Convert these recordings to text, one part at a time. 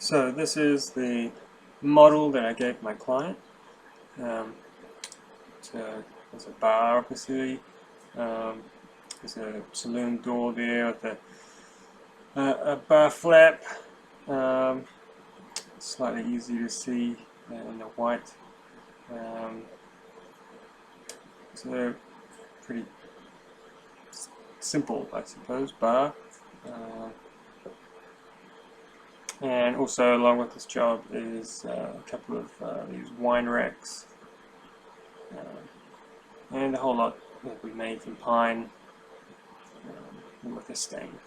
So this is the model that I gave my client. There's a bar, obviously. There's a saloon door there with a bar flap. Slightly easy to see in the white. So pretty simple, I suppose, bar. And also along with this job is a couple of these wine racks and a whole lot that we made from pine with a stain.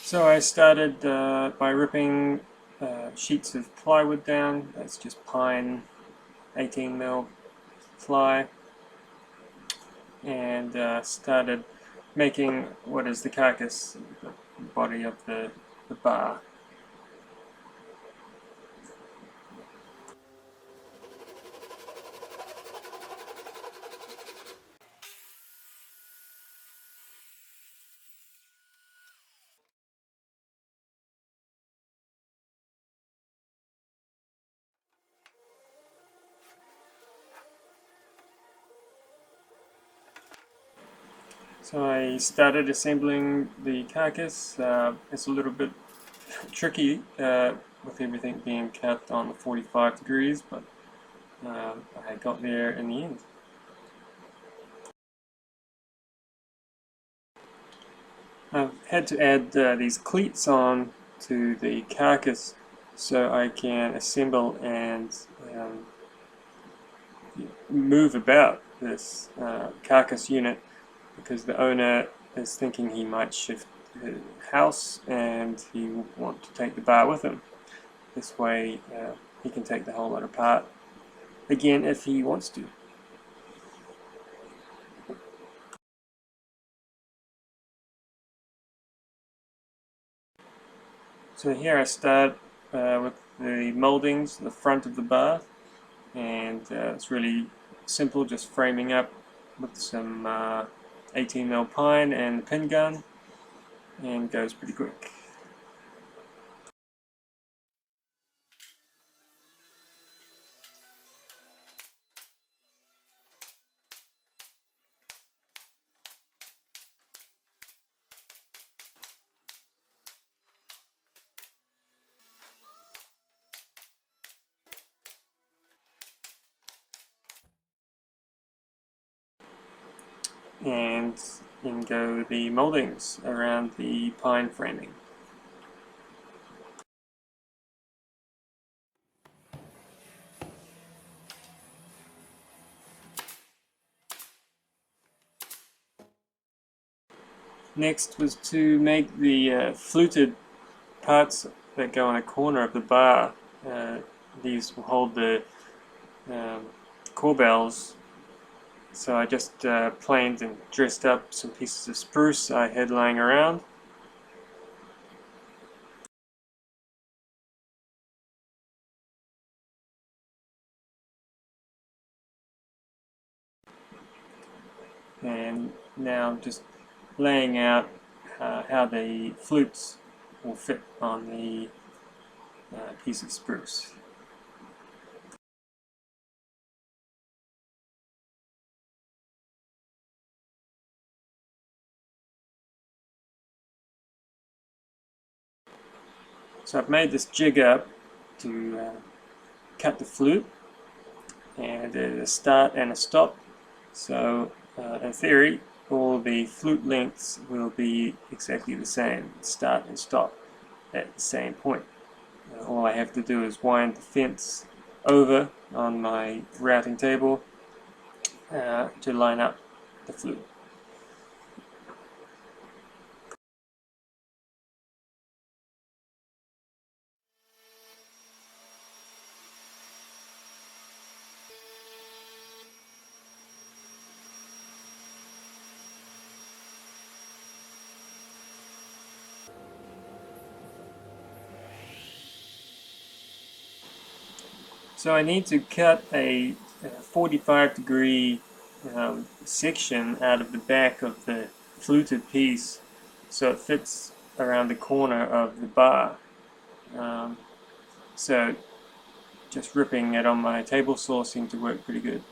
So I started by ripping sheets of plywood down. That's just pine 18mm ply, and started making what is the carcass, the body of the bar. So I started assembling the carcass. It's a little bit tricky with everything being cut on the 45 degrees, but I got there in the end. I've had to add these cleats on to the carcass so I can assemble and move about this carcass unit, because the owner is thinking he might shift his house and he will want to take the bar with him. This way he can take the whole lot apart again if he wants to. So here I start with the moldings, the front of the bar, and it's really simple, just framing up with some 18mm pine and the pin gun, and goes pretty quick. And in go the moldings around the pine framing. Next was to make the fluted parts that go on a corner of the bar. These will hold the corbels. So I just planed and dressed up some pieces of spruce I had lying around. And now I'm just laying out how the flutes will fit on the piece of spruce. So I've made this jig up to cut the flute, and there's a start and a stop. So in theory, all the flute lengths will be exactly the same, start and stop at the same point. All I have to do is wind the fence over on my routing table to line up the flute. So I need to cut a 45-degree section out of the back of the fluted piece so it fits around the corner of the bar. So just ripping it on my table saw seemed to work pretty good.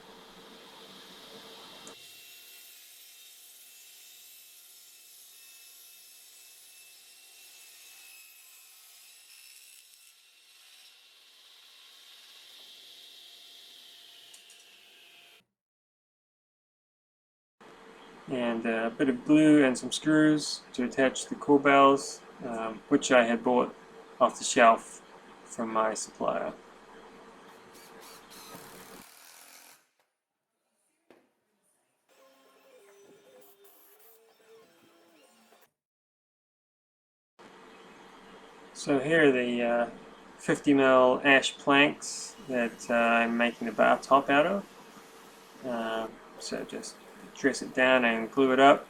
And a bit of glue and some screws to attach the corbels, which I had bought off the shelf from my supplier. So here are the 50mm ash planks that I'm making the bar top out of. So just dress it down and glue it up.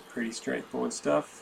Pretty straightforward stuff.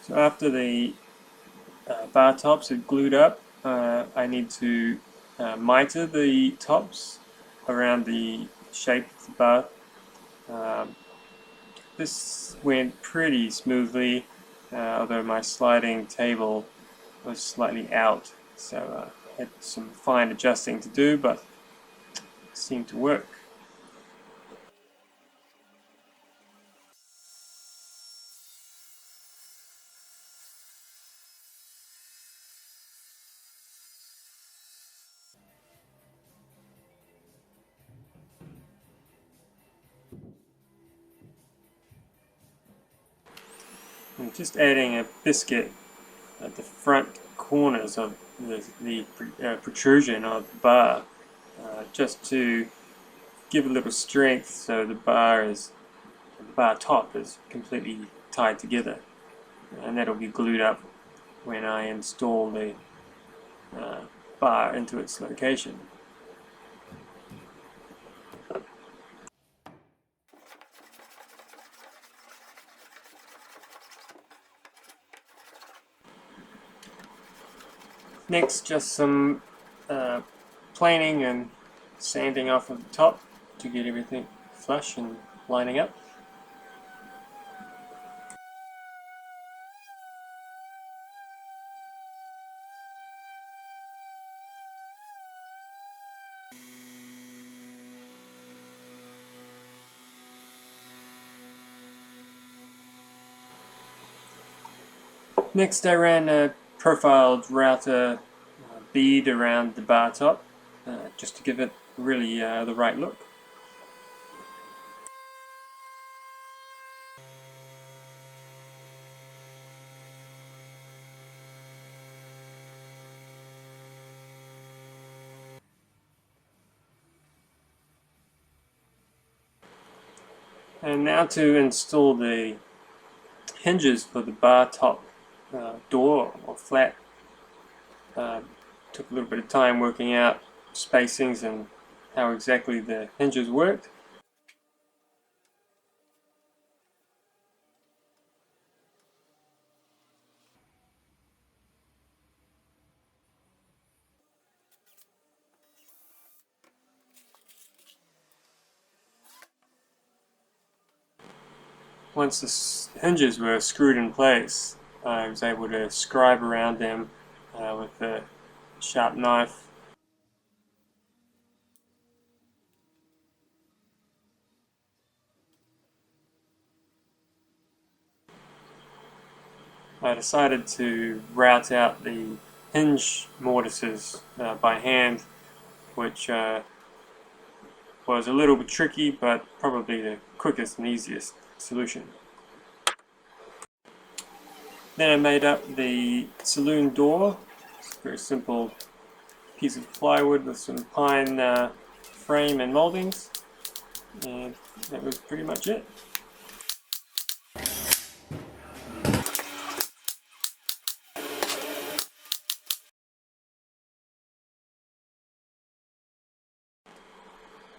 So after the bar tops are glued up, I need to miter the tops around the shape of the bar. This went pretty smoothly, although my sliding table was slightly out, so I had some fine adjusting to do, but it seemed to work. I'm just adding a biscuit at the front corners of the protrusion of the bar, just to give a little strength so the bar top is completely tied together, and that'll be glued up when I install the bar into its location. Next, just some planing and sanding off of the top to get everything flush and lining up. Next, I ran a profiled router bead around the bar top, just to give it really the right look. And now to install the hinges for the bar top door or flat. Took a little bit of time working out spacings and how exactly the hinges worked. Once the hinges were screwed in place, I was able to scribe around them with a sharp knife. I decided to route out the hinge mortises by hand, which was a little bit tricky, but probably the quickest and easiest solution. Then I made up the saloon door. It's a very simple piece of plywood with some pine frame and moldings, and that was pretty much it.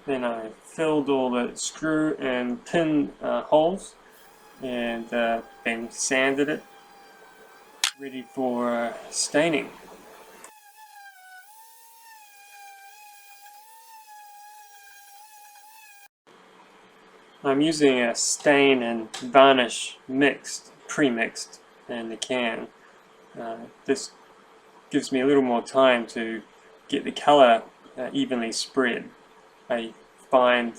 Then I filled all the screw and pin holes, and then sanded it, ready for staining. I'm using a stain and varnish mixed, pre-mixed in the can. This gives me a little more time to get the color evenly spread. I find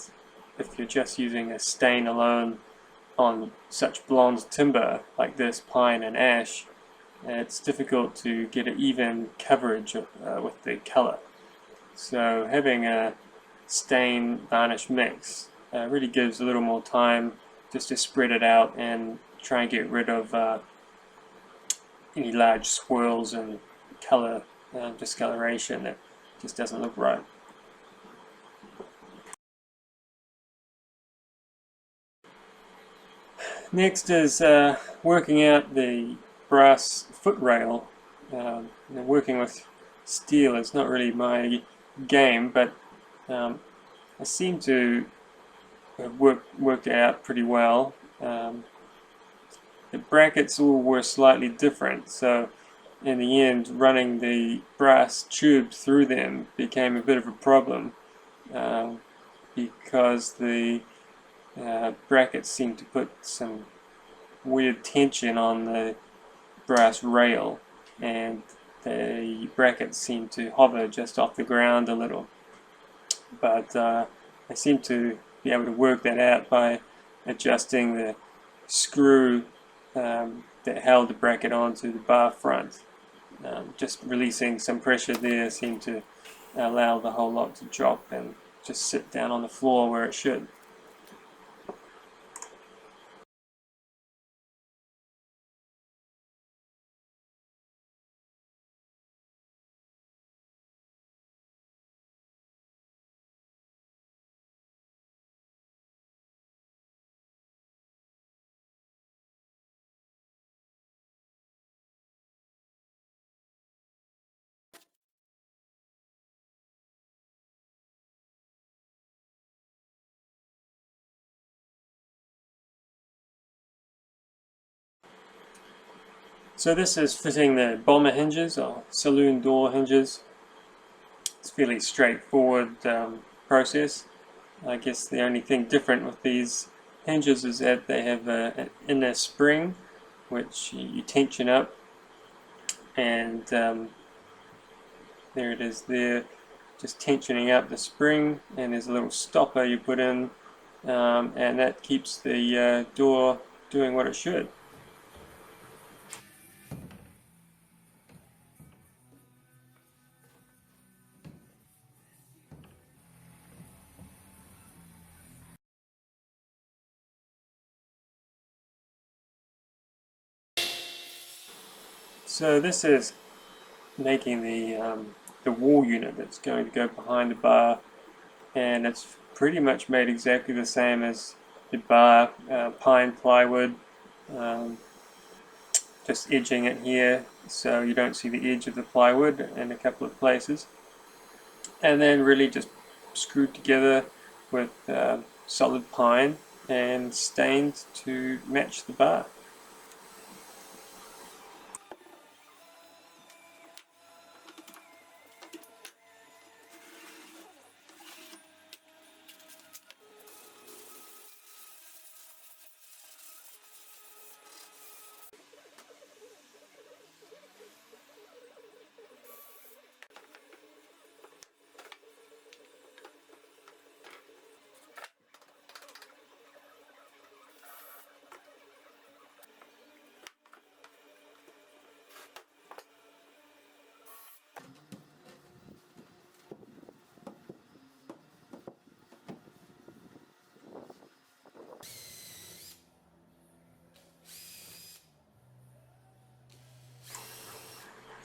if you're just using a stain alone on such blonde timber like this, pine and ash, it's difficult to get an even coverage with the color. So having a stain varnish mix really gives a little more time just to spread it out and try and get rid of any large swirls and color discoloration that just doesn't look right. Next is working out the brass foot rail. Working with steel is not really my game, but I seem to have worked it out pretty well. The brackets all were slightly different, so in the end running the brass tube through them became a bit of a problem because the brackets seem to put some weird tension on the brass rail, and the brackets seem to hover just off the ground a little. But I seem to be able to work that out by adjusting the screw that held the bracket onto the bar front. Just releasing some pressure there seemed to allow the whole lot to drop and just sit down on the floor where it should. So this is fitting the bomber hinges or saloon door hinges. It's a fairly straightforward process. I guess the only thing different with these hinges is that they have an inner spring which you tension up, and there it is there, just tensioning up the spring, and there's a little stopper you put in, and that keeps the door doing what it should. So this is making the wall unit that's going to go behind the bar, and it's pretty much made exactly the same as the bar, pine plywood, just edging it here so you don't see the edge of the plywood in a couple of places, and then really just screwed together with solid pine and stained to match the bar.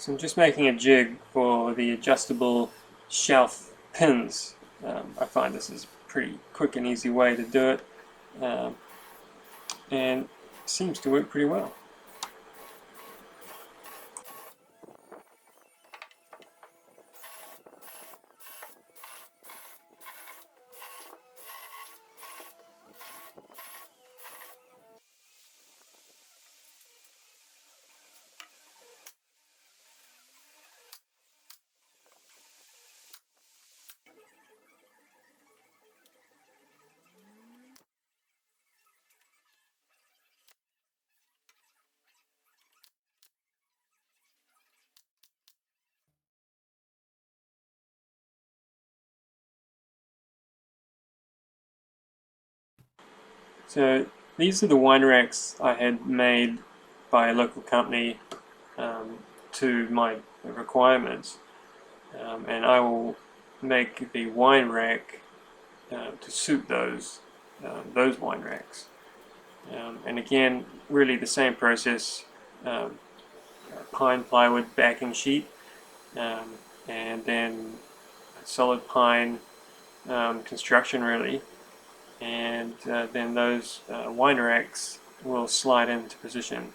So I'm just making a jig for the adjustable shelf pins. I find this is a pretty quick and easy way to do it, and seems to work pretty well. So these are the wine racks I had made by a local company um, to my requirements, and I will make the wine rack to suit those wine racks. And again, really the same process: pine plywood backing sheet, um, and then solid pine construction, really. And then those wine racks will slide into position.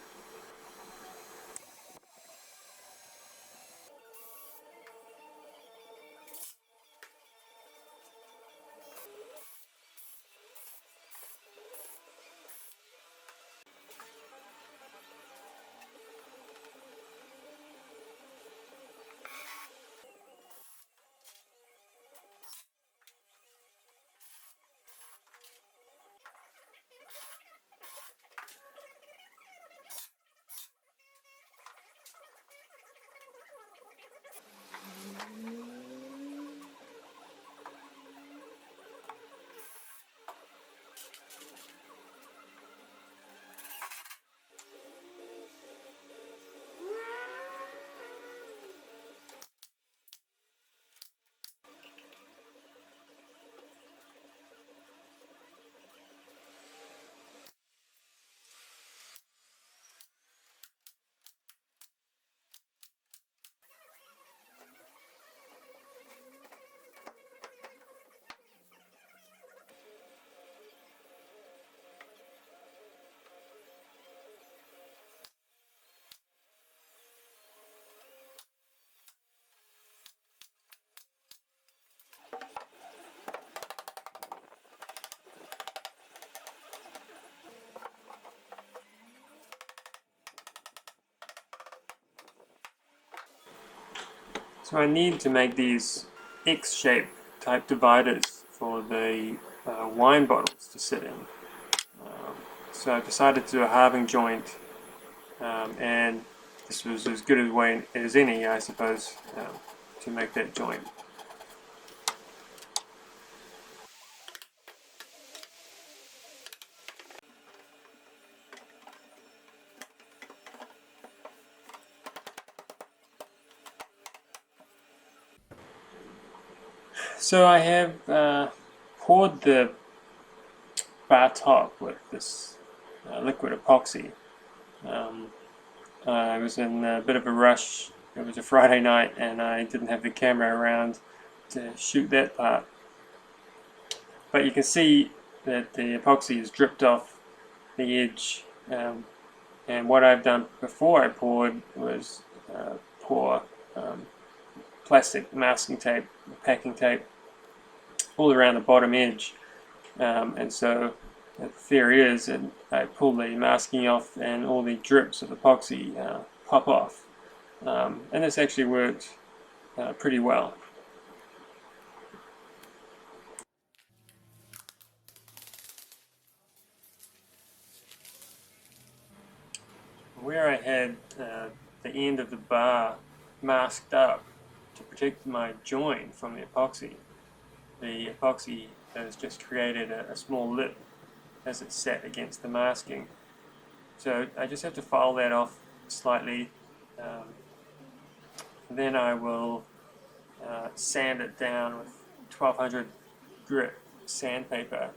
So I need to make these X-shaped type dividers for the wine bottles to sit in. Um, so I decided to do a halving joint, and this was as good a way as any, I suppose, to make that joint. So I have poured the bar top with this liquid epoxy. Um, I was in a bit of a rush. It was a Friday night and I didn't have the camera around to shoot that part. But you can see that the epoxy has dripped off the edge. And what I've done before I poured was pour plastic masking tape, packing tape, all around the bottom edge. And so the theory is that I pull the masking off and all the drips of epoxy pop off. And this actually worked pretty well. Where I had the end of the bar masked up to protect my joint from the epoxy has just created a small lip as it sat against the masking. So I just have to file that off slightly. Um, then I will sand it down with 1200 grit sandpaper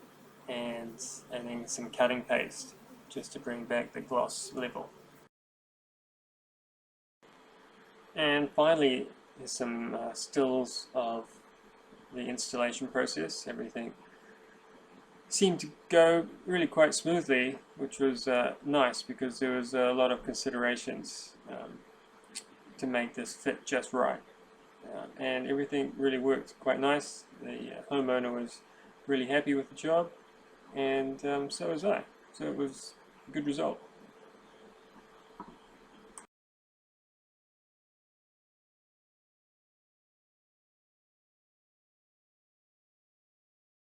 and then some cutting paste just to bring back the gloss level. And finally, here's some stills of the installation process. Everything seemed to go really quite smoothly, which was nice because there was a lot of considerations to make this fit just right. And everything really worked quite nice. The homeowner was really happy with the job, and so was I. So it was a good result.